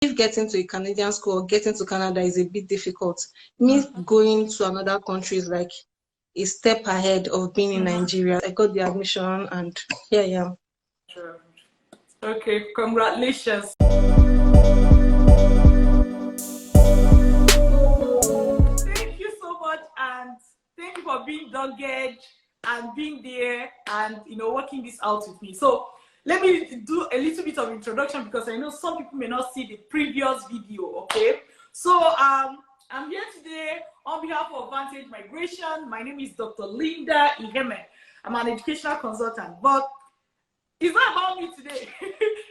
if getting to a Canadian school or getting to Canada is a bit difficult, me going to another country is like a step ahead of being in Nigeria. I got the admission and here I am. Okay, congratulations. Thank you so much, and thank you for being dogged and being there and working this out with me. So let me do a little bit of introduction because I know some people may not see the previous video. Okay, so I'm here today on behalf of Vantage Migration. My name is Dr. Linda Iheme. I'm an educational consultant, but it's not about me today.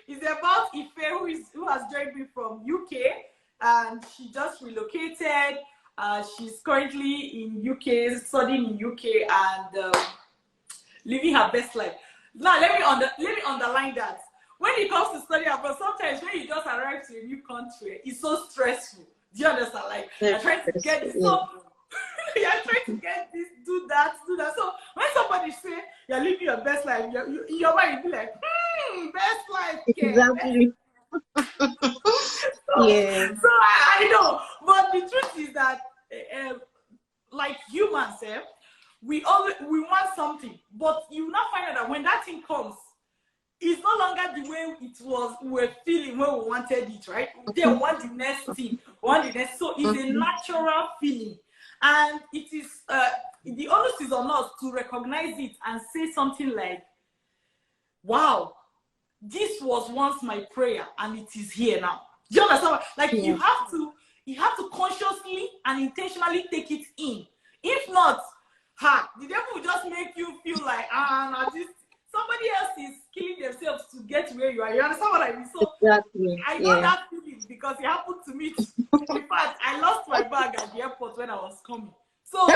It's about Ife, who has joined me from UK, and she just relocated. She's currently in UK, studying in UK, and living her best life. Now, let me underline that. When it comes to study abroad, sometimes when you just arrive to a new country, it's so stressful. Do you understand? Like, you're trying to get this, so you're trying to get this, do that. So when somebody say you're living your best life, your mind will be like, best life. Okay. Exactly. Yeah. So I know, but the truth is that, like humans, we want something, but you now find out that when that thing comes, it's no longer the way it was we were feeling when we wanted it, right? They want the next thing, so it's a natural feeling, and it is the onus is on us to recognize it and say something like, wow, this was once my prayer and it is here now. Do you understand? Like, you have to consciously and intentionally take it in. If not, the devil will just make you feel like, somebody else is killing themselves to get where you are. You understand what I mean? So exactly. I know that feeling because it happened to me. In fact, I lost my bag at the airport when I was coming. So,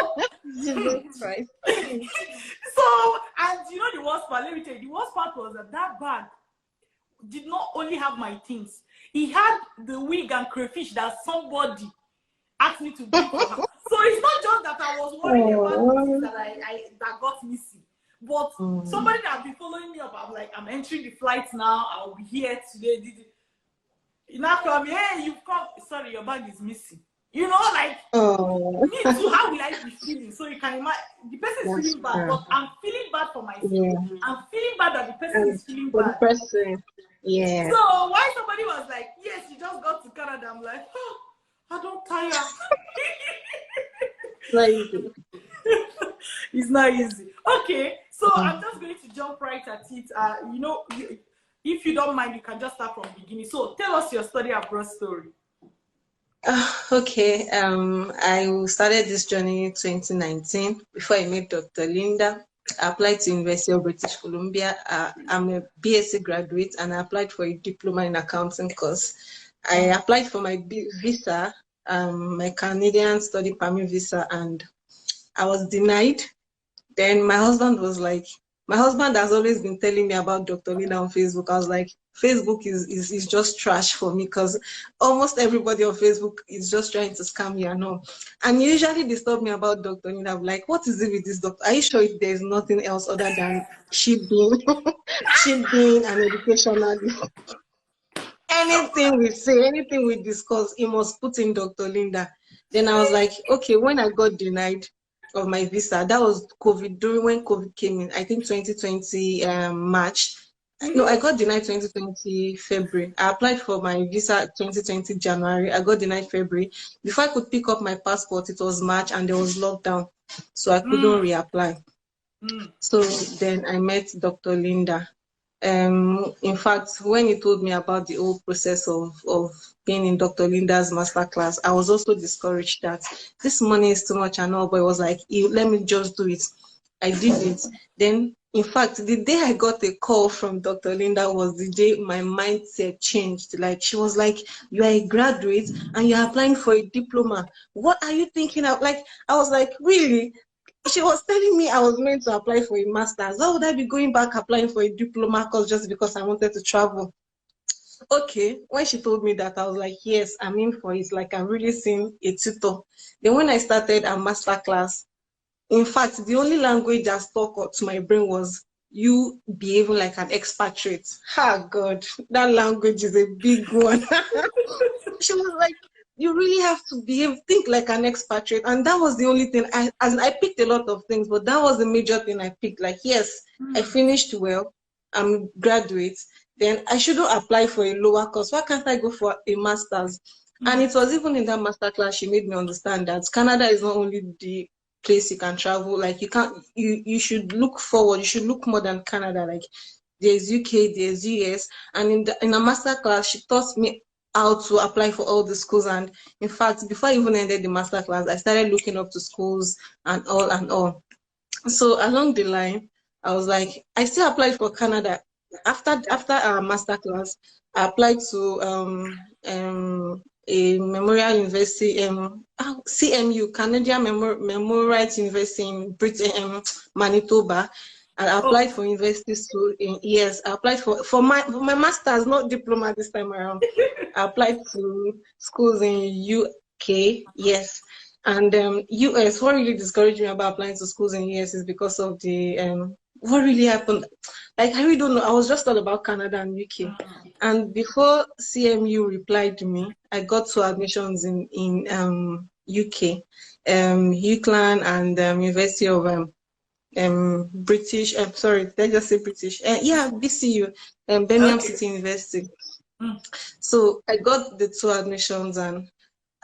right. So, and the worst part, let me tell you, the worst part was that bag did not only have my things. He had the wig and crayfish that somebody asked me to bring for her. So it's not just that I was worried about the things that got missing. But somebody that have been following me up, I'm like, I'm entering the flight now. I'll be here today. You now call me, hey, you've come. Sorry, your bag is missing. Like, me too, how will I be feeling? So you can imagine, the person is feeling bad, but I'm feeling bad for myself. I'm feeling bad that the person is feeling bad. The person. Yeah. So why somebody was like, yes, you just got to Canada, I'm like, I don't tire. It's not easy. Okay, so I'm just going to jump right at it. If you don't mind, you can just start from the beginning. So tell us your study abroad story. Okay. I started this journey in 2019 before I met Dr. Linda. I applied to University of British Columbia. I'm a BSc graduate, and I applied for a diploma in accounting course. I applied for my visa, my Canadian study permit visa, and I was denied. Then my husband has always been telling me about Dr. Linda on Facebook. I was like, Facebook is just trash for me because almost everybody on Facebook is just trying to scam me and all. And usually disturb me about Dr. Linda. I'm like, what is it with this doctor? Are you sure there's nothing else other than she being an educationalist? Anything we say, anything we discuss, he must put in Dr. Linda. Then I was like, okay, when I got denied of my visa, that was COVID, when COVID came in, I think 2020 March. No, I got denied 2020 February. I applied for my visa 2020 January. I got denied February. Before I could pick up my passport, it was March and there was lockdown. So I couldn't reapply. So then I met Dr. Linda. In fact, when he told me about the whole process of being in Dr. Linda's masterclass, I was also discouraged that this money is too much and all, but it was like, let me just do it. I did it. Then, in fact, the day I got a call from Dr. Linda was the day my mindset changed. Like, she was like, you are a graduate and you're applying for a diploma. What are you thinking of? Like, I was like, really? She was telling me I was meant to apply for a master's. Why would I be going back applying for a diploma course just because I wanted to travel? Okay, when she told me that, I was like, yes, I'm in for it. Like, I'm really seeing a tutor. Then when I started a master class, in fact, the only language that stuck to my brain was you behaving like an expatriate. Ah, God, that language is a big one. She was like, you really have to behave, think like an expatriate. And that was the only thing I picked a lot of things, but that was the major thing I picked. Like, yes, I finished well, I'm a graduate, then I shouldn't apply for a lower course. Why can't I go for a master's? And it was even in that master class she made me understand that Canada is not only the place you can travel, like you should look forward, you should look more than Canada. Like, there's UK, there's US, and in a master class she taught me how to apply for all the schools. And in fact, before I even ended the master class, I started looking up to schools and all and all. So along the line, I was like, I still applied for Canada. After our master class, I applied to a Memorial University, CMU, Canadian Memorial University in Britain, Manitoba. And I applied for university school in yes. I applied for my master's, not diploma this time around. I applied to schools in UK, yes. And US, what really discouraged me about applying to schools in US is because of the what really happened. Like, I really don't know. I was just all about Canada and UK. And before CMU replied to me, I got 2 admissions in UK, UCLan and University of British. Sorry, let's just say British. Yeah, BCU, Birmingham City University. So I got the 2 admissions, and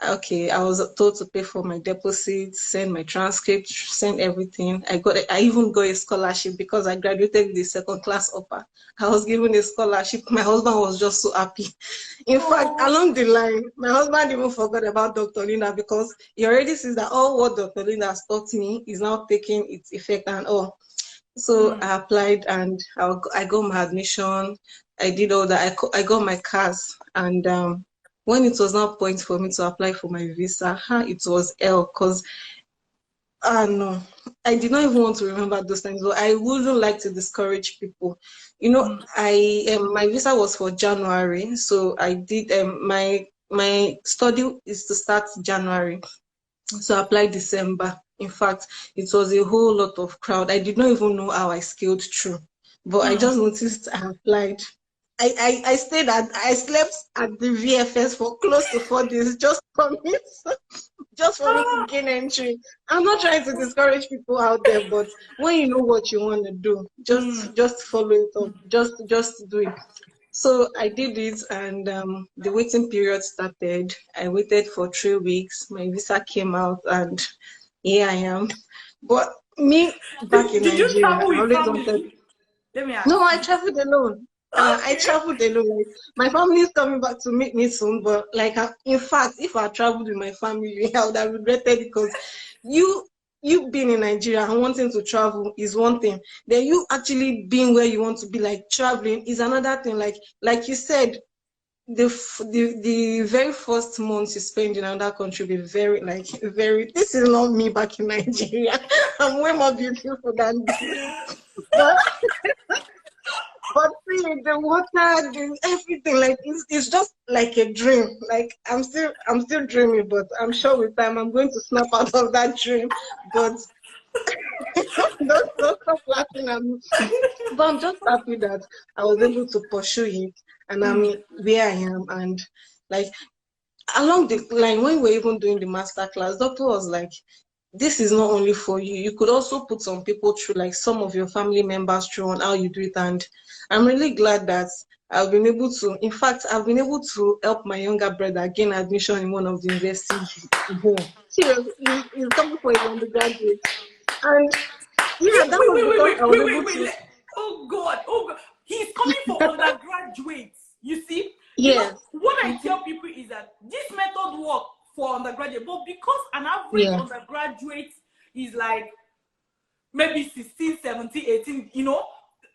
okay, I was told to pay for my deposit, send my transcript, send everything. I even got a scholarship because I graduated with the second class upper. I was given a scholarship. My husband was just so happy. In fact, along the line, my husband even forgot about Dr. Linda because he already sees that all what Dr. Linda has taught me is now taking its effect and all. So I applied and I got my admission. I did all that. I got my CAS, and when it was now point for me to apply for my visa, it was hell because no, I did not even want to remember those times. But I wouldn't like to discourage people. You know, my visa was for January, so I did my study is to start January, so I applied December. In fact, it was a whole lot of crowd. I did not even know how I scaled through, but I just noticed I applied. I slept at the VFS for close to 4 days just for me to gain entry. I'm not trying to discourage people out there, but when you know what you want to do, just follow it up. Just do it. So I did it, and the waiting period started. I waited for 3 weeks. My visa came out, and here I am. But me back in Did you Nigeria, travel I with always family? wanted. Let me ask. No, I traveled alone. I Okay. traveled alone. Like, my family is coming back to meet me soon, but like, in fact, if I traveled with my family, I would have regretted it because you being in Nigeria and wanting to travel is one thing. Then you actually being where you want to be, like traveling, is another thing. Like you said, the very first months you spend in another country will be very. This is not me back in Nigeria. I'm way more beautiful than this. But see, the water, everything, like it's just like a dream. Like I'm still dreaming, but I'm sure with time I'm going to snap out of that dream. But don't stop laughing at me. But I'm just happy that I was able to pursue it, and I'm where I am. And like, along the line, when we were even doing the master class, doctor was like, this is not only for you. You could also put some people through, like some of your family members through on how you do it. And I'm really glad that I've been able to, in fact, I've been able to help my younger brother gain admission in one of the universities here. Seriously, he's coming for his undergraduate. And yeah, that was because I was able to. Oh God. He's coming for undergraduates. You see? Yes. What I tell people is that this method works for undergraduate, but because an average undergraduate is like maybe 16, 17, 18,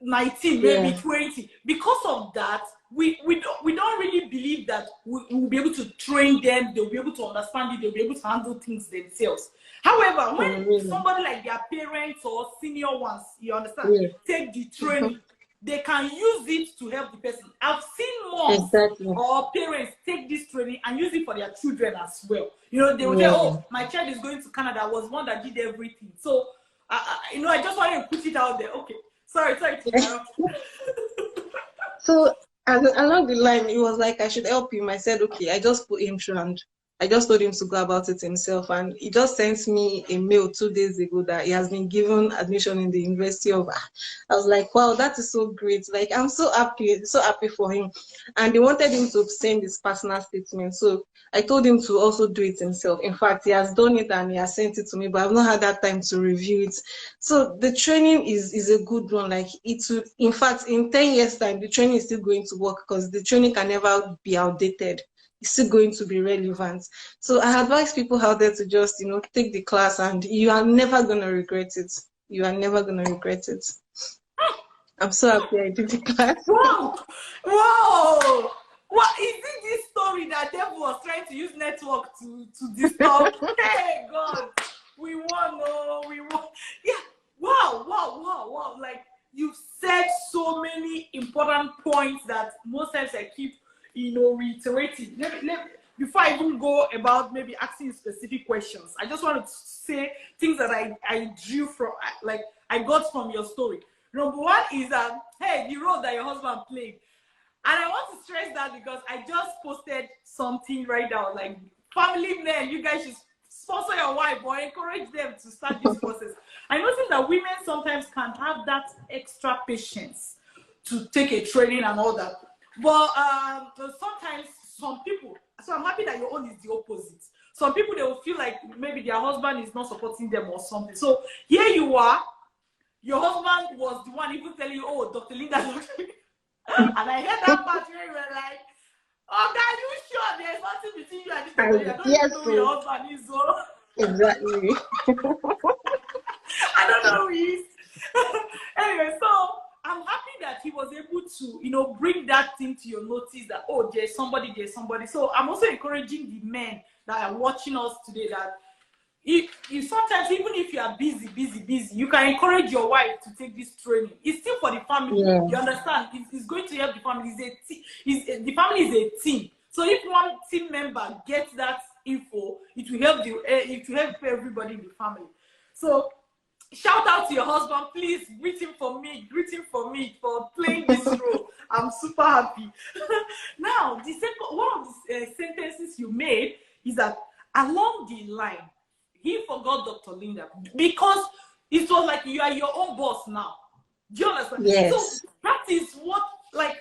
19, maybe 20. Because of that, we don't really believe that we'll be able to train them, they'll be able to understand it, they'll be able to handle things themselves. However, when somebody like their parents or senior ones, you understand, take the training, they can use it to help the person. I've seen moms or parents take this training and use it for their children as well. They will say, oh, my child is going to Canada. I was one that did everything. So, I just wanted to put it out there. Okay. Sorry to interrupt. So along the line, it was like I should help him. I said, okay, I just put him through and I just told him to go about it himself. And he just sent me a mail 2 days ago that he has been given admission in the University of. I was like, wow, that is so great. Like, I'm so happy for him. And they wanted him to send his personal statement. So I told him to also do it himself. In fact, he has done it and he has sent it to me, but I've not had that time to review it. So the training is a good one. Like it will, in fact, in 10 years time, the training is still going to work because the training can never be outdated. It's still going to be relevant. So I advise people out there to just, take the class and you are never going to regret it. You are never going to regret it. I'm so happy I did the class. Wow! Wow! What is it this story that devil was trying to use network to disturb? Hey God, we won, oh, we won. Yeah, wow. Like you said so many important points that most times I keep, reiterating. Before I even go about maybe asking specific questions, I just want to say things that I drew from, like I got from your story. Number one is that, hey, the role that your husband played. And I want to stress that because I just posted something right now, like family men, you guys should sponsor your wife or encourage them to start this process. I noticed that women sometimes can have that extra patience to take a training and all that. But sometimes some people, so I'm happy that your own is the opposite. Some people, they will feel like maybe their husband is not supporting them or something. So here you are, your husband was the one even telling you, oh, Dr. Linda, and I heard that part where you were like, oh, God, you sure there's nothing between you and this person? I don't even know who your husband is. So. Exactly. I don't know who he is. Anyway, so I'm happy that he was able to, bring that thing to your notice that, oh, there's somebody. So I'm also encouraging the men that are watching us today that if sometimes, even if you are busy, you can encourage your wife to take this training. It's still for the family. Yeah. You understand? It's going to help the family. The family is a team. So if one team member gets that info, it will help everybody in the family. So shout out to your husband, please greet him for me for playing this role. I'm super happy. Now, one of the sentences you made is that along the line, he forgot Dr. Linda because it was like you are your own boss now. Do you understand? Yes. So that is what, like,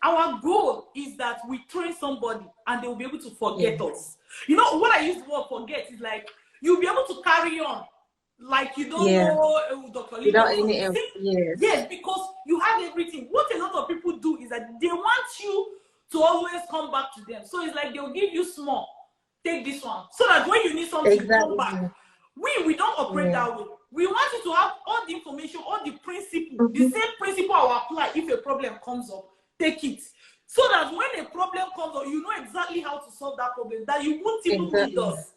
our goal is that we train somebody and they will be able to forget us. You know what I use the word forget is like you'll be able to carry on like you don't know Dr. Linda. Without any help. Yes, because you have everything. What a lot of people do is that they want you to always come back to them. So it's like they'll give you small. Take this one so that when you need something, come back. We don't operate that way. We want you to have all the information, all the principle. The same principle I will apply if a problem comes up. Take it so that when a problem comes up, you know exactly how to solve that problem. That you won't even need us.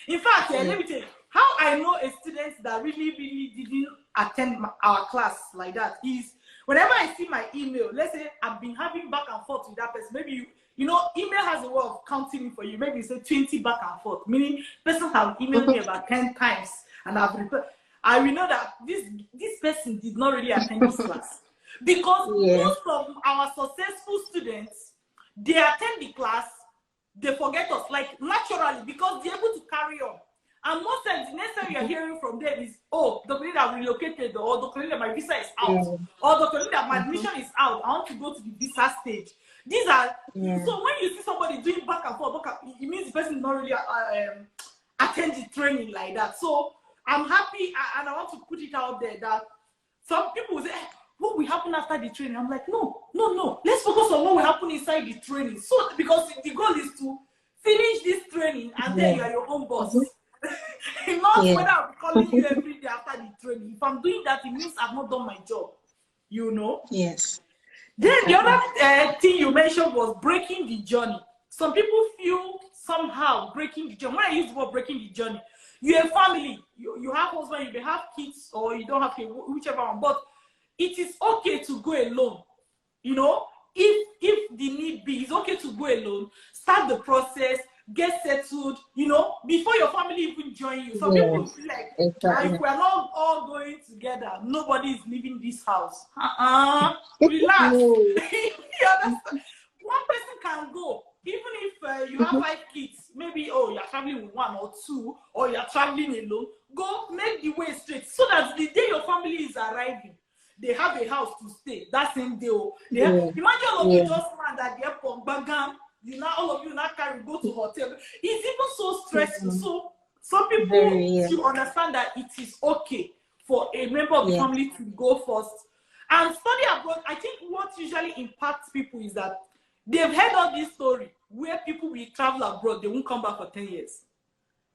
In fact, let me tell you how I know a student that really didn't attend our class like that is whenever I see my email. Let's say I've been having back and forth with that person. Maybe email has a way of counting for you. Maybe you say 20 back and forth, meaning person have emailed me about 10 times and I've replied. I will know that this person did not really attend this class. Because most of our successful students, they attend the class, they forget us, like naturally, because they're able to carry on. And most times, the next time you're hearing from them is, oh, Dr. Linda relocated, or Dr. Linda, my visa is out, or Dr. Linda, my admission is out, I want to go to the visa stage. These are, so when you see somebody doing back and forth, it means the person not really attend the training like that. So I'm happy, and I want to put it out there that some people will say, what will happen after the training? I'm like, no. Let's focus on what will happen inside the training. So, because the goal is to finish this training and then you are your own boss. Not whether I'm calling you every day after the training. If I'm doing that, it means I've not done my job. Yes. Then the other thing you mentioned was breaking the journey. Some people feel somehow breaking the journey. When I use the word breaking the journey, you're a family. You have husband, you may have kids, or you don't have kids, whichever one. But it is okay to go alone. If the need be, it's okay to go alone. Start the process, get settled, you know, before your family even join you. Some people Yes, feel like, exactly. if we're not all going together, nobody is leaving this house. Relax. No. You understand? One person can go. Even if you have 5 kids, maybe, oh, you're traveling with 1 or 2, or you're traveling alone, go make the way straight so that the day your family is arriving, they have a house to stay that same day. Yeah. Imagine all of you Yeah. just land at the airport, bagam, you now, all of you now carry, go to hotel. It's even so stressful. So some Very, people yeah. should understand that it is okay for a member of the Yeah. family to go first and study abroad. I think what usually impacts people is that they've heard all this story where people will travel abroad, they won't come back for 10 years.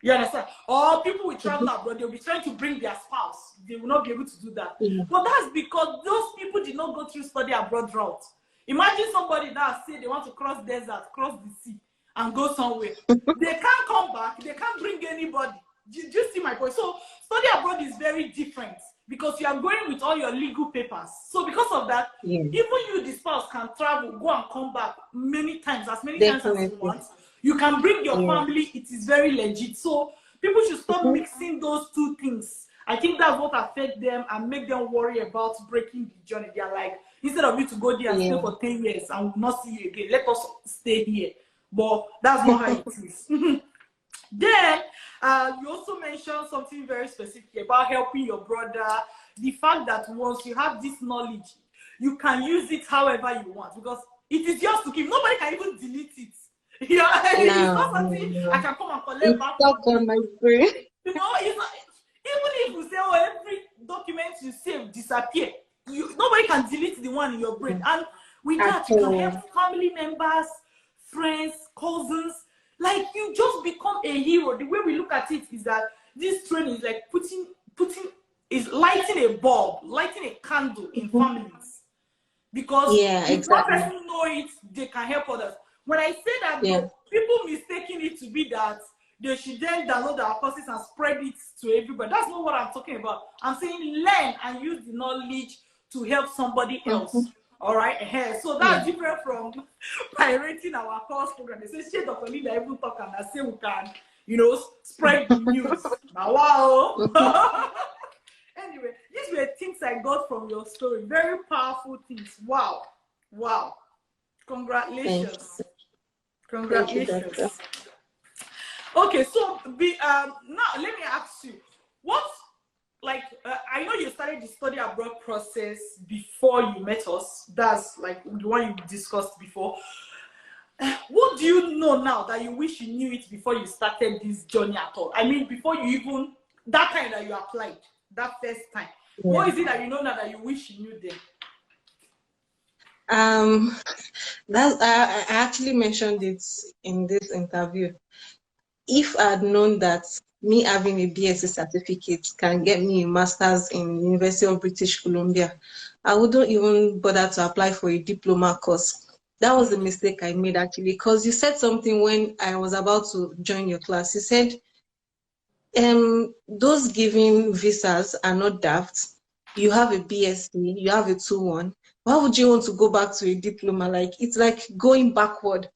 You understand? Or people will travel abroad, they'll be trying to bring their spouse. They will not be able to do that. Yeah. But that's because those people did not go through study abroad route. Imagine somebody that say they want to cross desert, cross the sea, and go somewhere. They can't come back. They can't bring anybody. Do you see my point? So study abroad is very different because you are going with all your legal papers. So because of that, Yeah. even you, the spouse, can travel, go and come back many times, as many times as you Definitely. want. You can bring your Yeah. family. It is very legit. So people should stop mixing those two things. I think that's what affect them and make them worry about breaking the journey. They are like, instead of you to go there and stay Yeah. for 10 years and we'll not see you again, let us stay here. But that's not how it is. Then you also mentioned something very specific about helping your brother. The fact that once you have this knowledge, you can use it however you want because it is yours to keep. Nobody can even delete it. Yeah, it's not something I can come and collect It's back stuck from you. on my brain. You know, it's not, even if you say, oh, every document you save disappear, nobody can delete the one in your brain. And with At that, you can all. help family members, friends, cousins. Like you just become a hero. The way we look at it is that this training is like is lighting a bulb, lighting a candle in families. Because Yeah, if one exactly. person know it, they can help others. When I say that, Yeah. though, people mistaking it to be that they should then download our courses and spread it to everybody. That's not what I'm talking about. I'm saying learn and use the knowledge to help somebody else. All right. So Yeah. that's different from pirating our course program. They say, Dr. Linda even talk and I say we can, you know, spread the news. Now, wow. Anyway, these were things I got from your story. Very powerful things. Wow. Wow. Congratulations. Thank you, doctor. Congratulations. Okay, so now let me ask you, what, like, I know you started the study abroad process before you met us. That's like the one you discussed before. What do you know now that you wish you knew it before you started this journey at all? I mean, before you even, that time that you applied, that first time. Yeah. What is it that you know now that you wish you knew then? I actually mentioned it in this interview. If I had known that me having a BSc certificate can get me a master's in University of British Columbia, I wouldn't even bother to apply for a diploma course. That was the mistake I made actually, because you said something when I was about to join your class. You said those giving visas are not daft. You have a BSc, you have a 2-1. Why would you want to go back to a diploma? Like it's like going backward.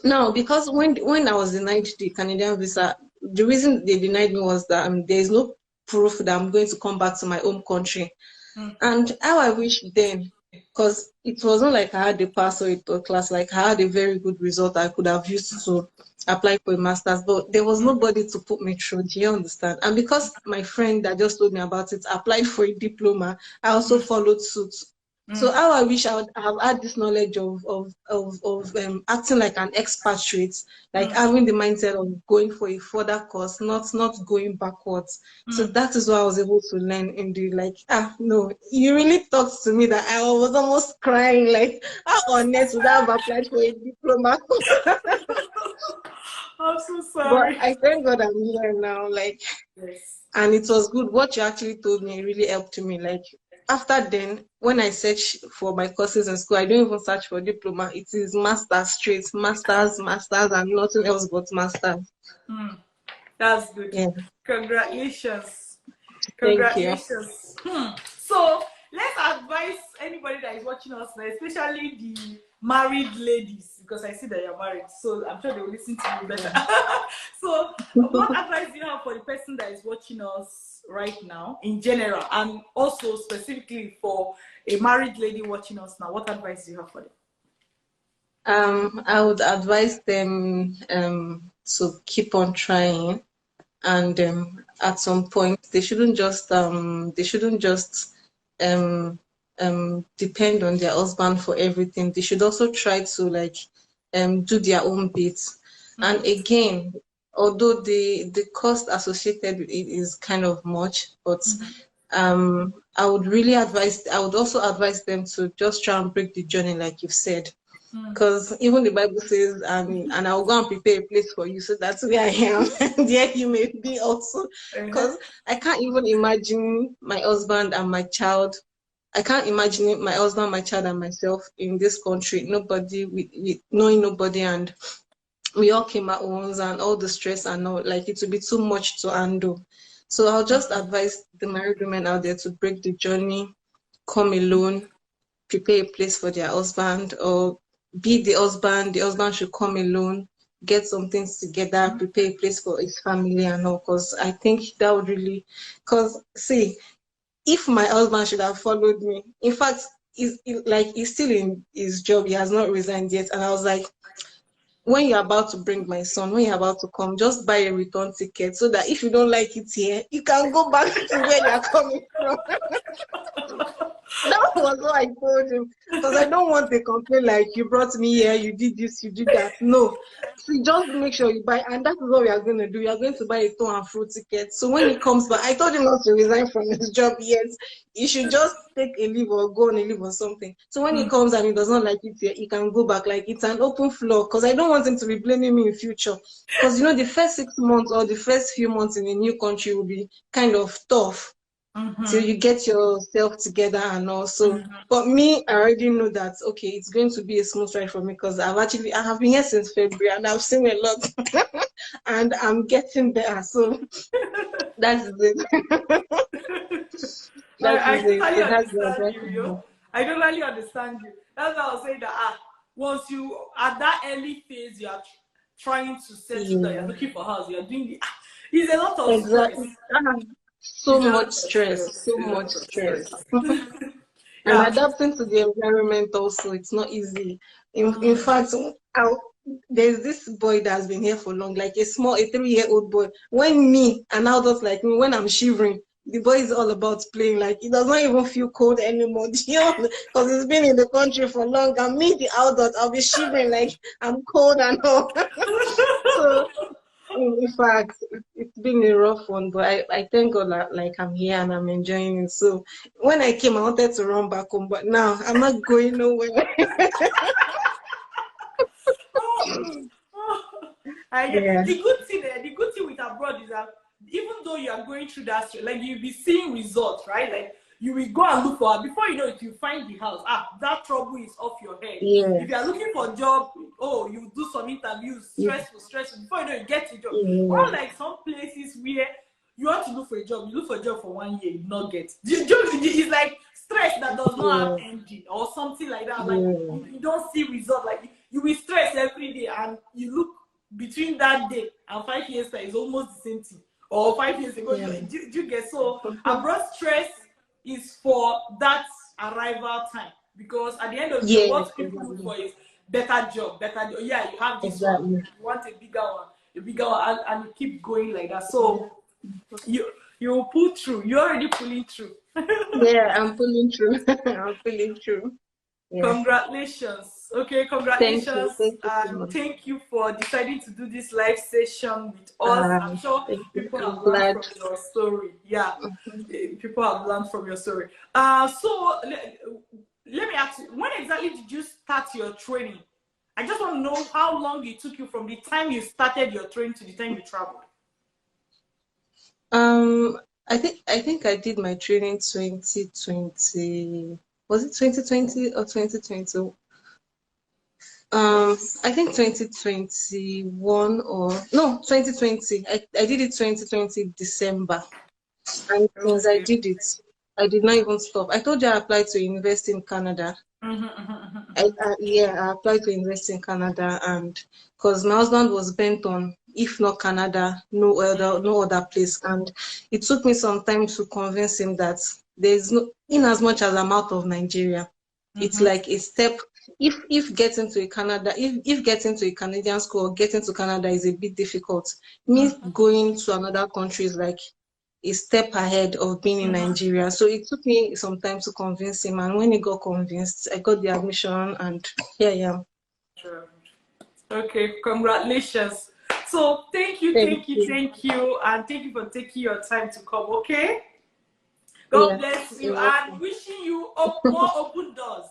No, because when I was denied the Canadian visa, the reason they denied me was that there is no proof that I'm going to come back to my home country. And how I wish then, because it wasn't like I had a pass or a class, like I had a very good result I could have used to apply for a master's, but there was nobody to put me through. Do you understand? And because my friend that just told me about it applied for a diploma, I also followed suit. So how I wish I would have had this knowledge of acting like an expatriate, like having the mindset of going for a further course, not going backwards. So that is what I was able to learn in the no, you really talked to me that I was almost crying, like how on earth would I have applied for a diploma course? I'm so But sorry. I thank God I'm here now, like, Yes. and it was good. What you actually told me really helped me. Like after then, when I search for my courses in school, I don't even search for diploma. It is masters straight, masters, and nothing else but masters. That's good. Yeah, Congratulations. thank you. Congratulations. So let's advise anybody that is watching us now, especially married ladies, because I see that you're married, so I'm sure they will listen to you better. So, what advice do you have for the person that is watching us right now, in general, and also specifically for a married lady watching us now? What advice do you have for them? I would advise them to keep on trying, and at some point they shouldn't just um depend on their husband for everything. They should also try to like do their own bits. And again, although the cost associated with it is kind of much, but I would also advise them to just try and break the journey, like you've said. Because even the Bible says, and I'll go and prepare a place for you, so that's where I am. And there you may be also. Because I can't even imagine my husband and my child. I can't imagine it, my husband, my child, and myself in this country. Nobody, we knowing nobody, and we all came at once, and all the stress and all. Like it would be too much to handle. So I'll just advise the married women out there to break the journey, come alone, prepare a place for their husband, or be the husband should come alone, get some things together, prepare a place for his family and all. Because I think that would really, because see, if my husband should have followed me, in fact, he's still in his job, he has not resigned yet. And I was like, when you're about to bring my son, when you're about to come, just buy a return ticket so that if you don't like it here, you can go back to where you're coming from. That was what I told him, because I don't want to complain like, you brought me here, you did this, you did that. No, so just make sure you buy, and that is what we are going to do. We are going to buy a to and fro ticket. So when he comes back, I told him not to resign from his job yet. He should just take a leave or go on a leave or something. So when he comes and he does not like it here, he can go back. Like, it's an open floor, because I don't want him to be blaming me in future. Because you know, the first 6 months or the first few months in a new country will be kind of tough. Till you get yourself together and also, but me, I already know that okay, it's going to be a smooth ride for me, because I have been here since February and I've seen a lot. And I'm getting better, so that's it. I That's it. totally So that's understand you, the I totally understand you. That's why I was saying that once you at that early phase, you are trying to settle down, you're looking for house, you're doing it's a lot of stress. exactly. So It's a lot much of stress, stress. so It's a lot much of stress. stress. And Yeah. adapting to the environment also, it's not easy. In fact, there's this boy that has been here for long, like a 3-year-old boy. When me, an adult like me, when I'm shivering, the boy is all about playing. Like, he does not even feel cold anymore, because he's been in the country for long. And me, the adult, I'll be shivering like I'm cold and all. So in fact, it's been a rough one, but I thank God that like I'm here and I'm enjoying it. So when I came, I wanted to run back home, but now I'm not going nowhere. I Yeah. get the good thing with abroad is that even though you are going through that, like you'll be seeing results, right? Like you will go and look for it. Before you know it, you find the house. That trouble is off your head. If you are Yes. looking for a job, you do some interviews, Yes. stressful. Before you know it, you get a job. Or Yes. like some places where you want to look for a job, you look for a job for 1 year, you not get. The job is like stress that does not have Yes. ending or something like that. Like Yes. you don't see result. Like you will stress every day, and you look between that day and 5 years time is almost the same thing. Or 5 years ago, Yeah. you get so abroad stress is for that arrival time, because at the end of the day, Yes. what people look Exactly. for is better job. Yeah, you have this one, Exactly. you want a bigger one, and you keep going like that. So you will pull through. You're already pulling through. Yeah, I'm pulling through. I'm pulling through. Yeah. Congratulations. Okay, Thank you. congratulations. Thank you so And much. thank you for deciding to do this live session with us. I'm sure Thank you. people I'm have learned glad. from your story. Yeah, people have learned from your story. So let me ask you, when exactly did you start your training? I just want to know how long it took you from the time you started your training to the time you traveled. Um, I think I did my training 2020. Was it 2020 or 2020? I think 2021 or no, 2020. I did it 2020 December. And since I Okay. did it, I did not even stop. I told you I applied to university in Canada. I applied to university in Canada, and because my husband was bent on, if not Canada, no other place, and it took me some time to convince him that there's no, in as much as I'm out of Nigeria, it's like a step. If getting to a Canada, if getting to a Canadian school or getting to Canada is a bit difficult, me going to another country is like a step ahead of being in Nigeria. So it took me some time to convince him. And when he got convinced, I got the admission, and here I am. Okay, congratulations. So thank you. And thank you for taking your time to come, okay? God bless you, and wishing you more open doors.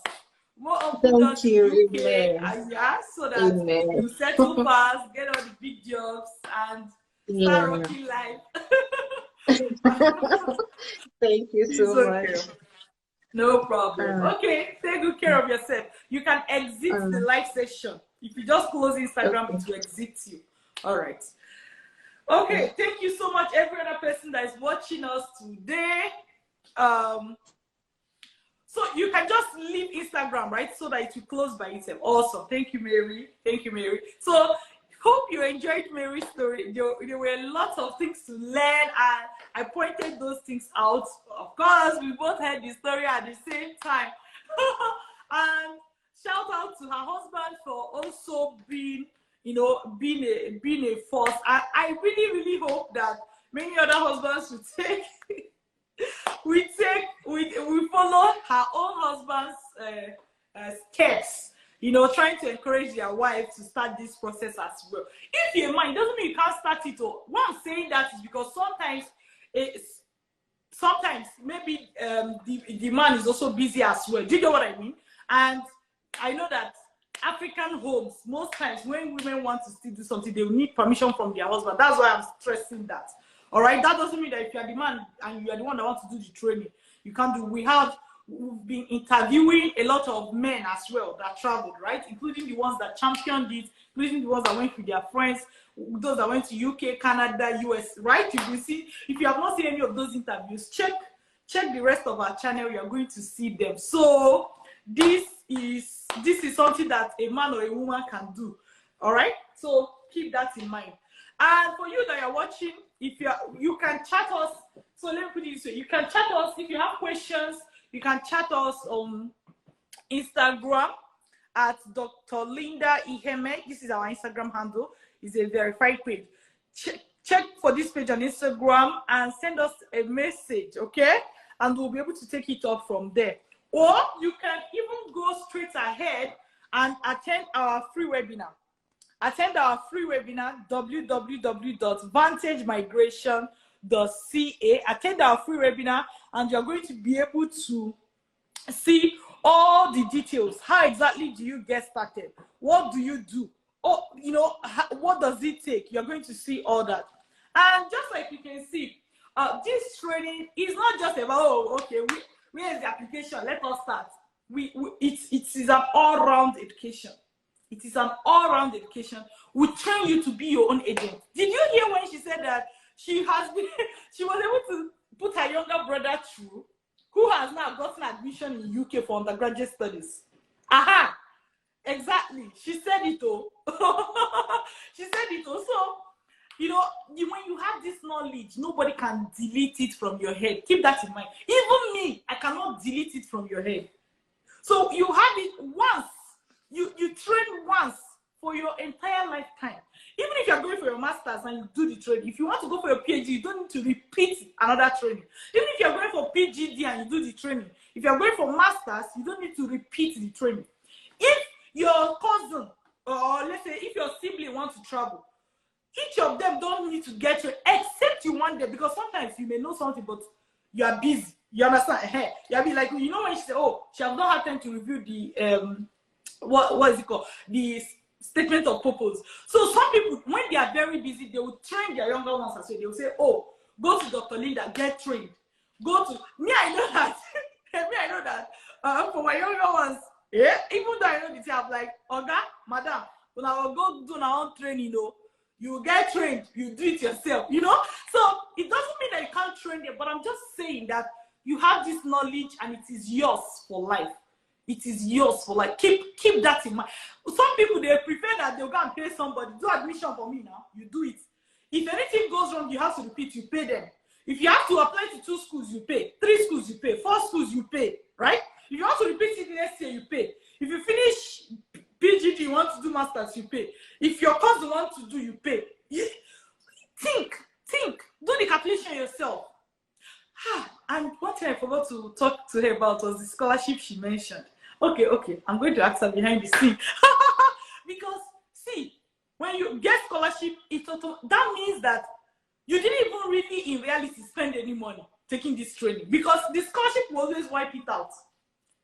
More open doors in UK, so that you settle fast, get all the big jobs, and start rocking life. Thank you so much. No problem. Okay, take good care of yourself. You can exit the live session. If you just close Instagram, it will exit you. All right. Okay, thank you so much, every other person that is watching us today. So you can just leave Instagram, right? So that it will close by itself. Awesome. Thank you, Mary. Thank you, Mary. So hope you enjoyed Mary's story. There were lots of things to learn, and I pointed those things out. Of course, we both heard the story at the same time. And shout out to her husband for also being, being a force. I really, really hope that many other husbands should take we follow her own husband's steps, trying to encourage their wife to start this process as well. If you're mine, doesn't mean you can't start it. What I'm saying that is because sometimes maybe the man is also busy as well. Do you know what I mean? And I know that African homes, most times when women want to still do something, they will need permission from their husband. That's why I'm stressing that. All right, that doesn't mean that if you are the man and you are the one that wants to do the training, you can't do. We've been interviewing a lot of men as well that traveled, right? Including the ones that championed it, including the ones that went with their friends, those that went to UK, Canada, US, right? You will see, if you have not seen any of those interviews, check the rest of our channel. You are going to see them. So this is something that a man or a woman can do. All right, so keep that in mind. And for you that are watching, if you can chat us. So let me put it this way: you can chat us if you have questions. You can chat us on Instagram at Dr. Linda Iheme. This is our Instagram handle. It's a verified page. Check for this page on Instagram and send us a message, okay? And we'll be able to take it up from there. Or you can even go straight ahead and attend our free webinar. Attend our free webinar, www.vantagemigration.ca. Attend our free webinar, and you're going to be able to see all the details. How exactly do you get started? What do you do? Oh, what does it take? You're going to see all that. And just like you can see, this training is not just about, oh, okay, where is the application? Let us start. It is an all-round education. It is an all-round education. We train you to be your own agent. Did you hear when she said that she was able to put her younger brother through, who has now gotten admission in UK for undergraduate studies? Aha! Exactly. She said it all. She said it all. So, when you have this knowledge, nobody can delete it from your head. Keep that in mind. Even me, I cannot delete it from your head. So you have it once. You train once for your entire lifetime. Even if you're going for your master's and you do the training, if you want to go for your PhD, you don't need to repeat another training. Even if you're going for PGD and you do the training, if you're going for master's, you don't need to repeat the training. If your cousin, or let's say if your sibling wants to travel, each of them don't need to get you, except you want them, because sometimes you may know something, but you are busy. You understand? You'll be like, when she said, oh, she has not had time to review the what is it called? The statement of purpose. So some people, when they are very busy, they will train their younger ones as well. They will say, oh, go to Dr. Linda, get trained. Go to me, I know that. I know that. For my younger ones, yeah, even though I know this, I'm like, Oga, madam, when I will go do our own training, you get trained, you do it yourself, So it doesn't mean that you can't train them, but I'm just saying that you have this knowledge and it is yours for life. It is yours for life. Keep that in mind. Some people, they prefer that they'll go and pay somebody. Do admission for me now. You do it. If anything goes wrong, you have to repeat. You pay them. If you have to apply to 2 schools, you pay. 3 schools, you pay. 4 schools, you pay. Right? If you want to repeat it next year, you pay. If you finish PGD, you want to do masters, you pay. If your course you want to do, you pay. Think. Do the calculation yourself. And one thing I forgot to talk to her about was the scholarship she mentioned. Okay. I'm going to ask her behind the scene. Because, see, when you get scholarship, that means that you didn't even really, in reality, spend any money taking this training. Because the scholarship will always wipe it out.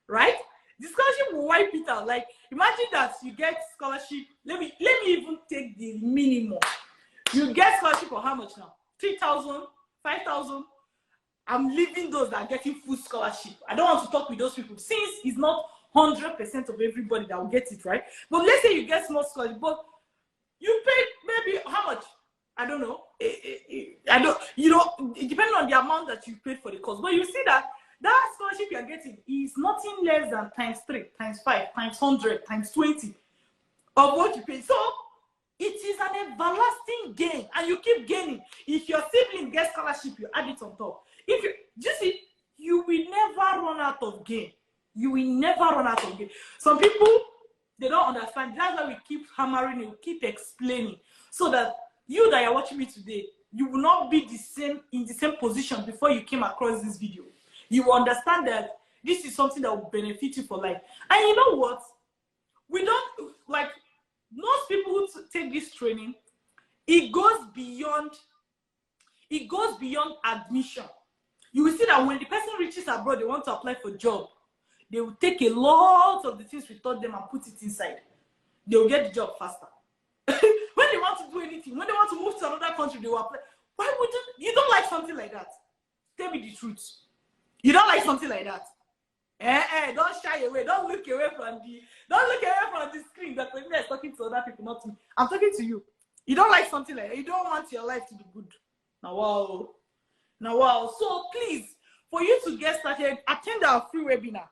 Right? The scholarship will wipe it out. Like, imagine that you get scholarship. Let me even take the minimum. You get scholarship for how much now? 3,000, 5,000. I'm leaving those that are getting full scholarship. I don't want to talk with those people since it's not 100% of everybody that will get it, right? But let's say you get small scholarship, but you pay maybe how much? I don't know. Depending on the amount that you paid for the course. But you see that scholarship you're getting is nothing less than ×3, ×5, ×100, ×20 of what you paid. So it is an everlasting gain, and you keep gaining. If your sibling gets scholarship, you add it on top. You will never run out of gain. You will never run out of gain. Some people, they don't understand. That's why we keep hammering it, we keep explaining, so that you that are watching me today, you will not be in the same position before you came across this video. You will understand that this is something that will benefit you for life. And you know what? We don't, like, most people who take this training, it goes beyond admission. You will see that when the person reaches abroad, they want to apply for a job, they will take a lot of the things we taught them and put it inside. They will get the job faster. When they want to do anything, when they want to move to another country, they will apply. Why would you don't like something like that? Tell me the truth. You don't like something like that? Don't shy away. Don't look away from the screen. That when they're talking to other people, not me. I'm talking to you. You don't like something like that. You don't want your life to be good. Now wow. So please, for you to get started, attend our free webinar.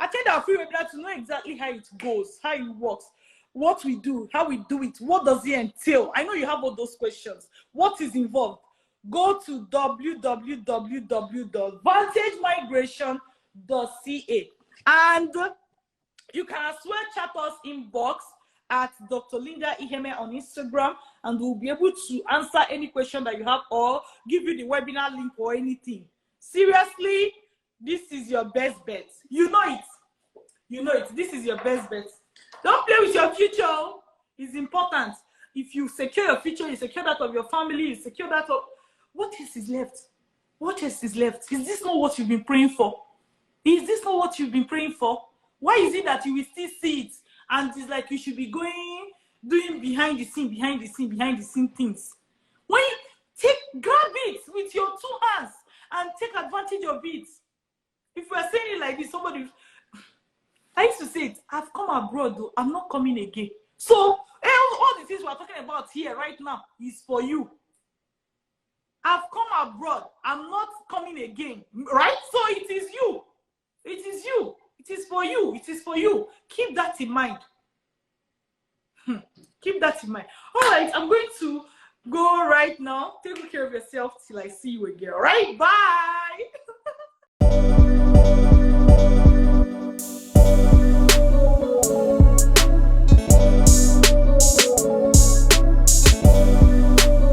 Attend our free webinar to know exactly how it goes, how it works, what we do, how we do it, what does it entail. I know you have all those questions. What is involved? Go to www.vantagemigration.ca, and you can as well chat us inbox at Dr. Linda Iheme on Instagram, and we'll be able to answer any question that you have or give you the webinar link or anything. Seriously, this is your best bet. You know it. This is your best bet. Don't play with your future. It's important. If you secure your future, you secure that of your family, you secure that of... What else is left? What else is left? Is this not what you've been praying for? Is this not what you've been praying for? Why is it that you will still see it? And it's like you should be doing behind the scene things. When you grab it with your 2 hands and take advantage of it. If we are saying it like this, I used to say it, I've come abroad though, I'm not coming again. So all the things we're talking about here right now is for you. I've come abroad, I'm not coming again, right? So it is you. It is you. It is for you. It is for you. Keep that in mind. Keep that in mind. All right, I'm going to go right now. Take good care of yourself till I see you again. All right, bye.